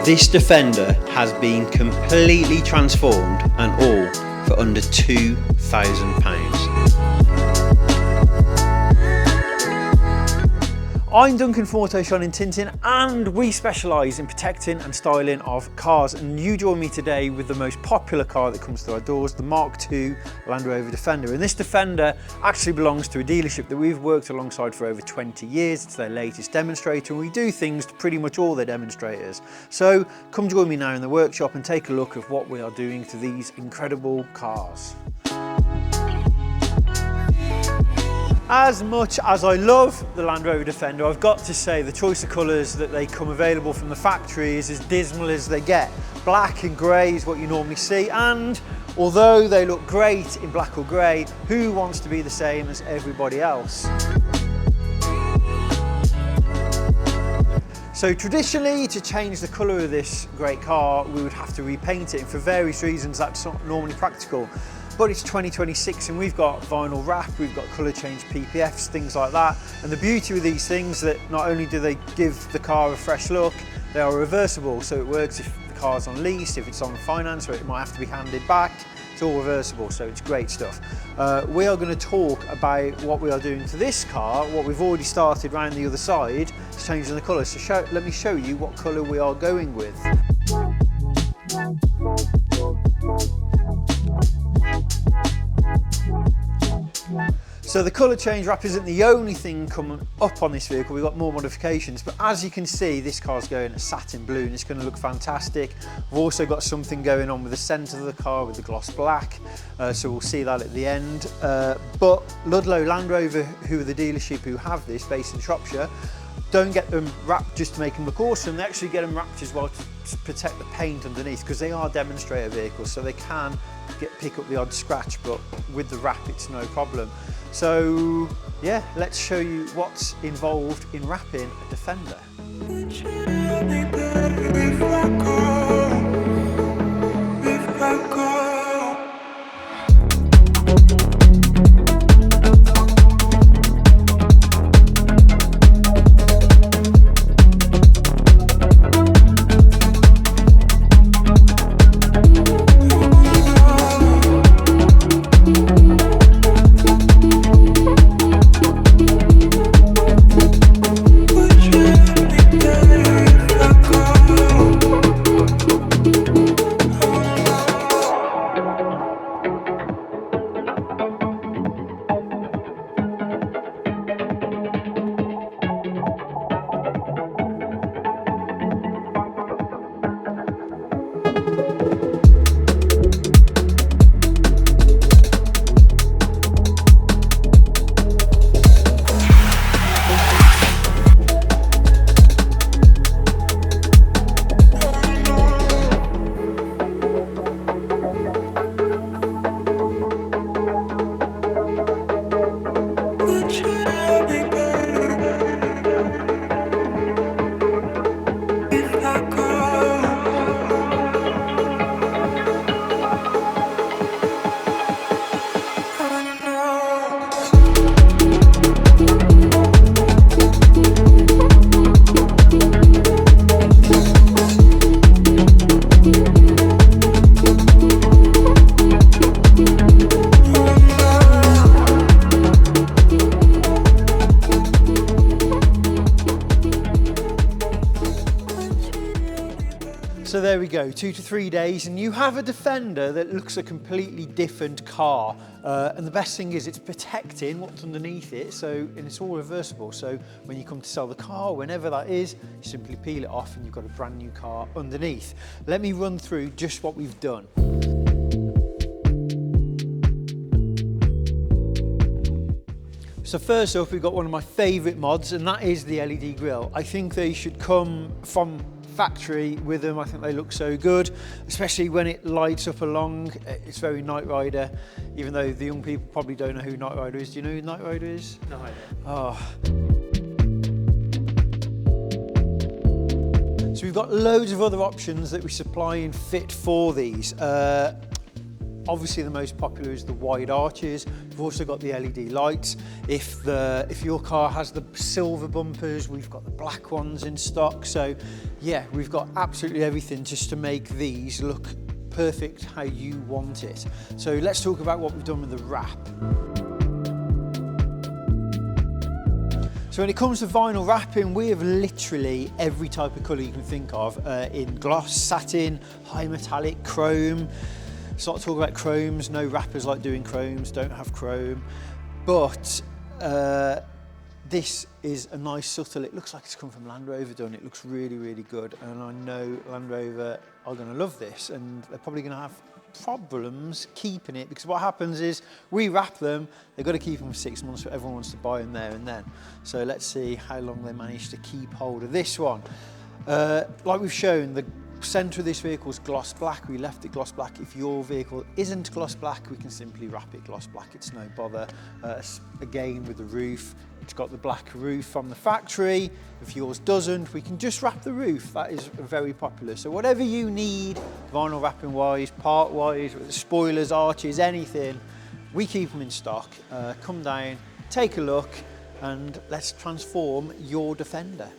This Defender has been completely transformed and all for under £2,000. I'm Duncan from Auto Shine in Tintin, and we specialise in protecting and styling of cars, and you join me today with the most popular car that comes through our doors, the Mark II Land Rover Defender. And this Defender actually belongs to a dealership that we've worked alongside for over 20 years. It's their latest demonstrator, and we do things to pretty much all their demonstrators. So come join me now in the workshop and take a look at what we are doing to these incredible cars. As much as I love the Land Rover Defender, I've got to say the choice of colours that they come available from the factory is as dismal as they get. Black and grey is what you normally see, and although they look great in black or grey, who wants to be the same as everybody else? So traditionally, to change the colour of this great car, we would have to repaint it, and for various reasons that's not normally practical. But it's 2026 and we've got vinyl wrap, we've got colour change PPFs, things like that. And the beauty with these things that not only do they give the car a fresh look, they are reversible. So it works if the car's on lease, if it's on finance, or it might have to be handed back. It's all reversible, so it's great stuff. We are going to talk about what we are doing to this car. What we've already started round the other side is changing the colour. So let me show you what colour we are going with. So the colour change wrap isn't the only thing coming up on this vehicle, we've got more modifications, but as you can see this car's going a satin blue and it's going to look fantastic. We've also got something going on with the centre of the car with the gloss black, so we'll see that at the end. But Ludlow Land Rover, who are the dealership who have this based in Shropshire, don't get them wrapped just to make them look awesome, they actually get them wrapped as well to protect the paint underneath, because they are demonstrator vehicles, so they can pick up the odd scratch, but with the wrap it's no problem. So yeah, let's show you what's involved in wrapping a Defender. So there we go, 2 to 3 days and you have a Defender that looks a completely different car. And the best thing is it's protecting what's underneath it, and it's all reversible. So when you come to sell the car, whenever that is, you simply peel it off and you've got a brand new car underneath. Let me run through just what we've done. So first up, we've got one of my favourite mods, and that is the LED grille. I think they should come from factory with them. I think they look so good, especially when it lights up along. It's very Knight Rider, even though the young people probably don't know who Knight Rider is. Do you know who Knight Rider is? No idea. Oh. So we've got loads of other options that we supply and fit for these. Obviously the most popular is the wide arches. We've also got the LED lights. If your car has the silver bumpers, we've got the black ones in stock. So yeah, we've got absolutely everything just to make these look perfect how you want it. So let's talk about what we've done with the wrap. So when it comes to vinyl wrapping, we have literally every type of colour you can think of in gloss, satin, high metallic, chrome. Let's not talk about chromes, no wrappers like doing chromes, don't have chrome. But this is a nice subtle, it looks like it's come from Land Rover done, it looks really, really good. And I know Land Rover are gonna love this and they're probably gonna have problems keeping it, because what happens is we wrap them, they've got to keep them for 6 months, but everyone wants to buy them there and then. So let's see how long they manage to keep hold of this one. Like we've shown, the centre of this vehicle is gloss black. We left it gloss black. If your vehicle isn't gloss black, we can simply wrap it gloss black. It's no bother. Again, with the roof, it's got the black roof from the factory. If yours doesn't, we can just wrap the roof. That is very popular. So whatever you need, vinyl wrapping wise, part wise, with the spoilers, arches, anything, we keep them in stock. Come down, take a look, and let's transform your Defender.